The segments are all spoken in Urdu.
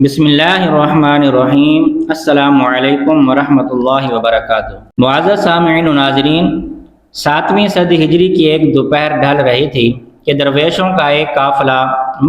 بسم اللہ الرحمن الرحیم۔ السلام علیکم ورحمۃ اللہ وبرکاتہ۔ معزز سامعین و ناظرین، 7ویں صدی ہجری کی ایک دوپہر ڈھل رہی تھی کہ درویشوں کا ایک قافلہ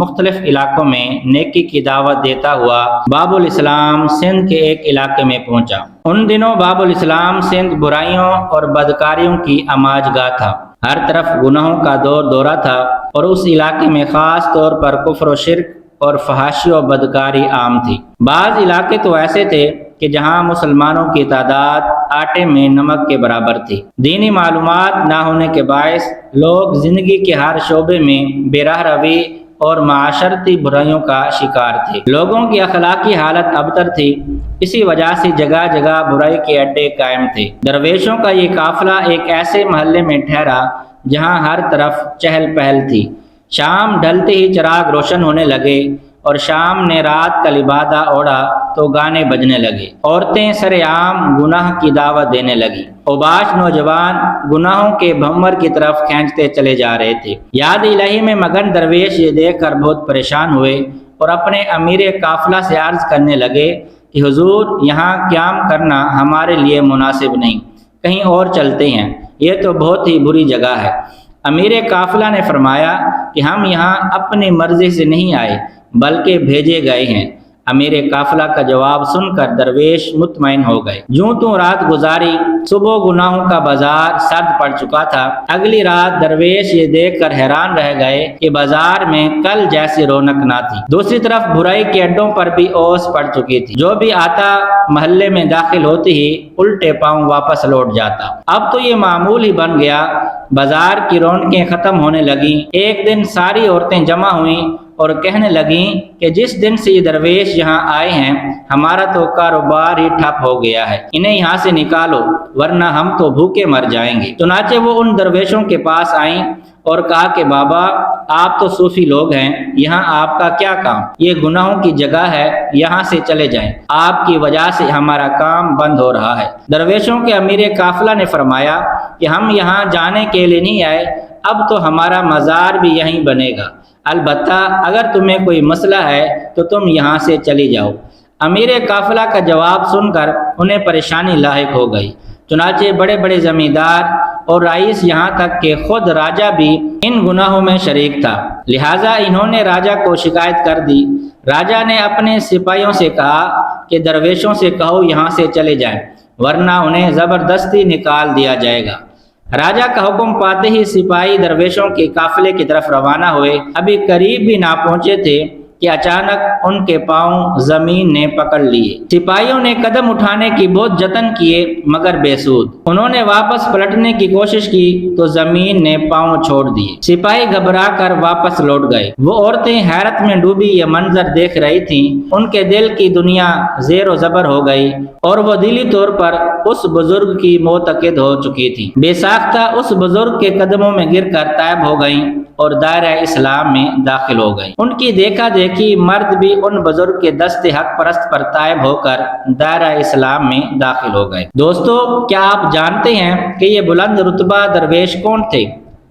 مختلف علاقوں میں نیکی کی دعوت دیتا ہوا باب الاسلام سندھ کے ایک علاقے میں پہنچا۔ ان دنوں باب الاسلام سندھ برائیوں اور بدکاریوں کی آماج گاہ تھا۔ ہر طرف گناہوں کا دورہ تھا اور اس علاقے میں خاص طور پر کفر و شرک اور فحاشی و بدکاری عام تھی۔ بعض علاقے تو ایسے تھے کہ جہاں مسلمانوں کی تعداد آٹے میں نمک کے برابر تھی۔ دینی معلومات نہ ہونے کے باعث لوگ زندگی کے ہر شعبے میں بے راہ روی اور معاشرتی برائیوں کا شکار تھے۔ لوگوں کی اخلاقی حالت ابتر تھی، اسی وجہ سے جگہ جگہ برائی کے اڈے قائم تھے۔ درویشوں کا یہ قافلہ ایک ایسے محلے میں ٹھہرا جہاں ہر طرف چہل پہل تھی۔ شام ڈھلتے ہی چراغ روشن ہونے لگے اور شام نے رات کا لبادہ اوڑھا تو گانے بجنے لگے۔ عورتیں سر عام گناہ کی دعوت دینے لگی۔ اوباش نوجوان گناہوں کے بھنور کی طرف کھینچتے چلے جا رہے تھے۔ یاد الہی میں مگن درویش یہ دیکھ کر بہت پریشان ہوئے اور اپنے امیر قافلہ سے عرض کرنے لگے کہ حضور، یہاں قیام کرنا ہمارے لیے مناسب نہیں، کہیں اور چلتے ہیں، یہ تو بہت ہی بری جگہ ہے۔ امیر قافلہ نے فرمایا کہ ہم یہاں اپنی مرضی سے نہیں آئے بلکہ بھیجے گئے ہیں۔ امیر قافلہ کا جواب سن کر درویش مطمئن ہو گئے۔ یوں تو رات گزاری، صبح گناہوں کا بازار سرد پڑ چکا تھا۔ اگلی رات درویش یہ دیکھ کر حیران رہ گئے کہ بازار میں کل جیسی رونق نہ تھی۔ دوسری طرف برائی کے اڈوں پر بھی اوس پڑ چکی تھی۔ جو بھی آتا محلے میں داخل ہوتے ہی الٹے پاؤں واپس لوٹ جاتا۔ اب تو یہ معمول ہی بن گیا۔ بازار کی رونقیں ختم ہونے لگیں۔ ایک دن ساری عورتیں جمع ہوئیں اور کہنے لگیں کہ جس دن سے یہ درویش یہاں آئے ہیں ہمارا تو کاروبار ہی ٹھپ ہو گیا ہے، انہیں یہاں سے نکالو ورنہ ہم تو بھوکے مر جائیں گے۔ چنانچہ وہ ان درویشوں کے پاس آئیں اور کہا کہ بابا، آپ تو صوفی لوگ ہیں، یہاں آپ کا کیا کام؟ یہ گناہوں کی جگہ ہے، یہاں سے چلے جائیں، آپ کی وجہ سے ہمارا کام بند ہو رہا ہے۔ درویشوں کے امیر قافلہ نے فرمایا کہ ہم یہاں جانے کے لیے نہیں آئے، اب تو ہمارا مزار بھی یہیں بنے گا، البتہ اگر تمہیں کوئی مسئلہ ہے تو تم یہاں سے چلی جاؤ۔ امیر قافلہ کا جواب سن کر انہیں پریشانی لاحق ہو گئی۔ چنانچہ بڑے بڑے زمیندار اور رئیس، یہاں تک کہ خود راجہ بھی ان گناہوں میں شریک تھا، لہٰذا انہوں نے راجہ کو شکایت کر دی۔ راجہ نے اپنے سپاہیوں سے کہا کہ درویشوں سے کہو یہاں سے چلے جائیں ورنہ انہیں زبردستی نکال دیا جائے گا۔ راجہ کا حکم پاتے ہی سپاہی درویشوں کے قافلے کی طرف روانہ ہوئے۔ ابھی قریب بھی نہ پہنچے تھے کہ اچانک ان کے پاؤں زمین نے پکڑ لیے۔ سپاہیوں نے قدم اٹھانے کی بہت جتن کیے مگر بے سود۔ انہوں نے واپس پلٹنے کی کوشش کی تو زمین نے پاؤں چھوڑ دیے۔ سپاہی گھبرا کر واپس لوٹ گئے۔ وہ عورتیں حیرت میں ڈوبی یہ منظر دیکھ رہی تھیں۔ ان کے دل کی دنیا زیر و زبر ہو گئی اور وہ دلی طور پر اس بزرگ کی معتقد ہو چکی تھی۔ بے ساختہ اس بزرگ کے قدموں میں گر کر تائب ہو گئیں اور دائرہ اسلام میں داخل ہو گئیں۔ ان کی دیکھا دیکھی مرد بھی ان بزرگ کے دست حق پرست پر تائب ہو کر دائرہ اسلام میں داخل ہو گئے۔ دوستو، کیا آپ جانتے ہیں کہ یہ بلند رتبہ درویش کون تھے؟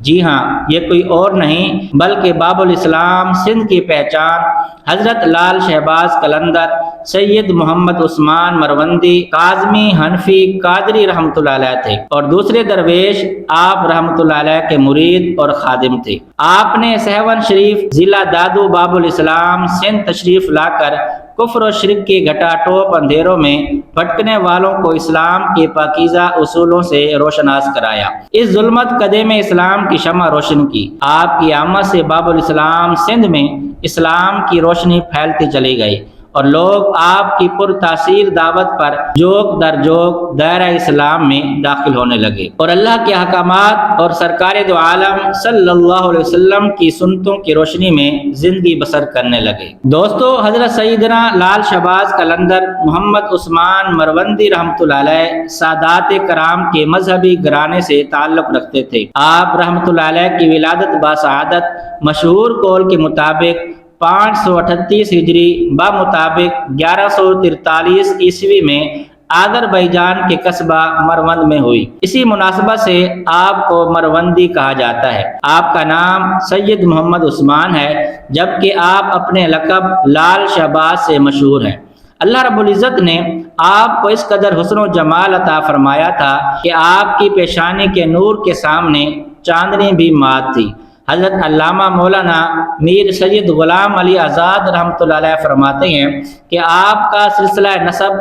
جی ہاں، یہ کوئی اور نہیں بلکہ باب الاسلام سندھ کی پہچان حضرت لال شہباز قلندر، سید محمد عثمان مروندی، کاظمی حنفی قادری رحمۃ اللہ علیہ تھے، اور دوسرے درویش آپ رحمۃ اللہ علیہ کے مرید اور خادم تھے۔ آپ نے سہون شریف ضلع دادو باب الاسلام سندھ تشریف لا کر کفر و شرک کی گھٹا ٹوپ اندھیروں میں بھٹکنے والوں کو اسلام کے پاکیزہ اصولوں سے روشناس کرایا۔ اس ظلمت کدے میں اسلام کی شمع روشن کی۔ آپ کی آمد سے باب الاسلام سندھ میں اسلام کی روشنی پھیلتی چلی گئی اور لوگ آپ کی پر تاثیر دعوت پر جوک در جوک دائرہ اسلام میں داخل ہونے لگے اور اللہ کے احکامات اور سرکار دو عالم صلی اللہ علیہ وسلم کی سنتوں کی روشنی میں زندگی بسر کرنے لگے۔ دوستو، حضرت سیدنا لال شہباز قلندر محمد عثمان مروندی رحمۃ اللہ علیہ سادات کرام کے مذہبی گھرانے سے تعلق رکھتے تھے۔ آپ رحمۃ اللہ علیہ کی ولادت باسعادت مشہور قول کے مطابق 538 ہجری بمطابق 1143 عیسوی میں آذربائیجان کے قصبہ مروند میں ہوئی۔ اسی مناسبت سے آپ کو مروندی کہا جاتا ہے۔ آپ کا نام سید محمد عثمان ہے، جبکہ آپ اپنے لقب لال شہباز سے مشہور ہیں۔ اللہ رب العزت نے آپ کو اس قدر حسن و جمال عطا فرمایا تھا کہ آپ کی پیشانی کے نور کے سامنے چاندنی بھی مات تھی۔ حضرت علامہ مولانا میر سید غلام علی آزاد رحمۃ اللہ علیہ فرماتے ہیں کہ آپ کا سلسلہ نسب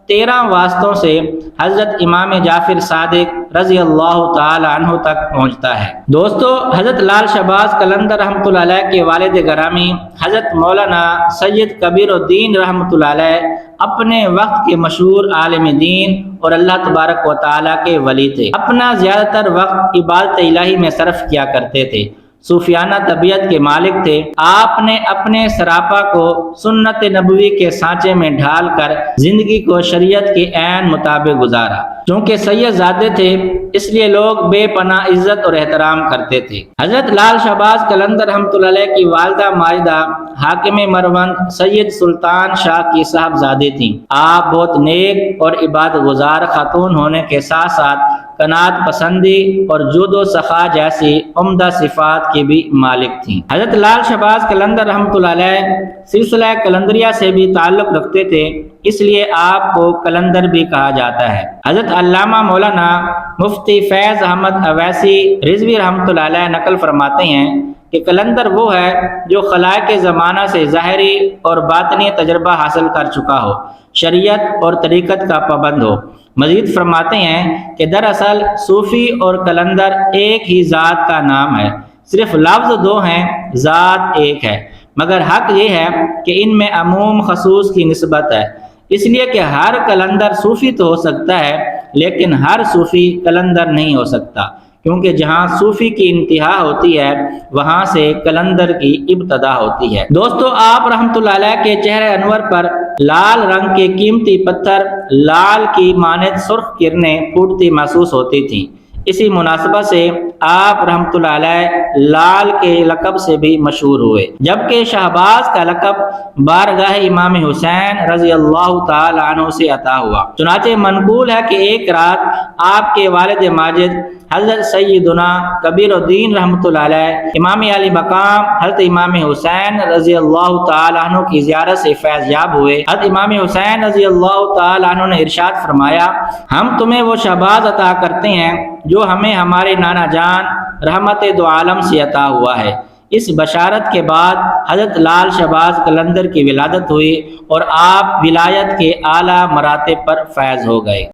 13 واسطوں سے حضرت امام جعفر صادق رضی اللہ تعالی عنہ تک پہنچتا ہے۔ دوستو، حضرت لال شہباز قلندر رحمۃ اللہ علیہ کے والد گرامی حضرت مولانا سید کبیر الدین رحمۃ اللہ علیہ اپنے وقت کے مشہور عالم دین اور اللہ تبارک و تعالیٰ کے ولی تھے۔ اپنا زیادہ تر وقت عبادت الہی میں صرف کیا کرتے تھے۔ صوفیانہ طبیعت کے مالک تھے۔ آپ نے اپنے سراپا کو سنت نبوی کے سانچے میں ڈھال کر زندگی کو شریعت کے عین مطابق گزارا۔ چونکہ سید زادے تھے، اس لیے لوگ بے پناہ عزت اور احترام کرتے تھے۔ حضرت لال شہباز قلندر رحمۃ اللہ علیہ کی والدہ ماجدہ حاکم مروند سید سلطان شاہ کی صاحبزادی تھیں۔ آپ بہت نیک اور عبادت گزار خاتون ہونے کے ساتھ ساتھ قناعت پسندی اور جود و سخا جیسی عمدہ صفات کی بھی مالک تھیں۔ حضرت لال شہباز قلندر رحمۃ اللہ علیہ سلسلہ قلندریہ سے بھی تعلق رکھتے تھے، اس لیے آپ کو قلندر بھی کہا جاتا ہے۔ حضرت علامہ مولانا مفتی فیض احمد اویسی رضوی رحمۃ اللہ علیہ نقل فرماتے ہیں کہ قلندر وہ ہے جو خلائق زمانہ سے ظاہری اور باطنی تجربہ حاصل کر چکا ہو، شریعت اور طریقت کا پابند ہو۔ مزید فرماتے ہیں کہ دراصل صوفی اور قلندر ایک ہی ذات کا نام ہے، صرف لفظ دو ہیں، ذات ایک ہے، مگر حق یہ ہے کہ ان میں عموم خصوص کی نسبت ہے، اس لیے کہ ہر قلندر صوفی تو ہو سکتا ہے لیکن ہر صوفی قلندر نہیں ہو سکتا، کیونکہ جہاں صوفی کی انتہا ہوتی ہے وہاں سے قلندر کی ابتدا ہوتی ہے۔ دوستو، آپ رحمۃ اللہ علیہ کے چہرے انور پر لال رنگ کے قیمتی پتھر لال کی مانند سرخ کرنیں پھوٹتی محسوس ہوتی تھیں۔ اسی مناسبت سے آپ رحمۃ اللہ علیہ لال کے لقب سے بھی مشہور ہوئے، جبکہ شہباز کا لقب بارگاہ امام حسین رضی اللہ تعالی عنہ سے عطا ہوا۔ چنانچہ منقول ہے کہ ایک رات آپ کے والد ماجد حضرت سیدنا کبیر الدین رحمۃ اللہ علیہ امام علی مقام حضرت امام حسین رضی اللہ تعالی عنہ کی زیارت سے فیض یاب ہوئے۔ حضرت امام حسین رضی اللہ تعالی عنہ نے ارشاد فرمایا، ہم تمہیں وہ شہباز عطا کرتے ہیں جو ہمیں ہمارے نانا جان رحمت دو عالم سے عطا ہوا ہے۔ اس بشارت کے بعد حضرت لال شہباز قلندر کی ولادت ہوئی اور آپ ولایت کے اعلیٰ مراتب پر فائز ہو گئے۔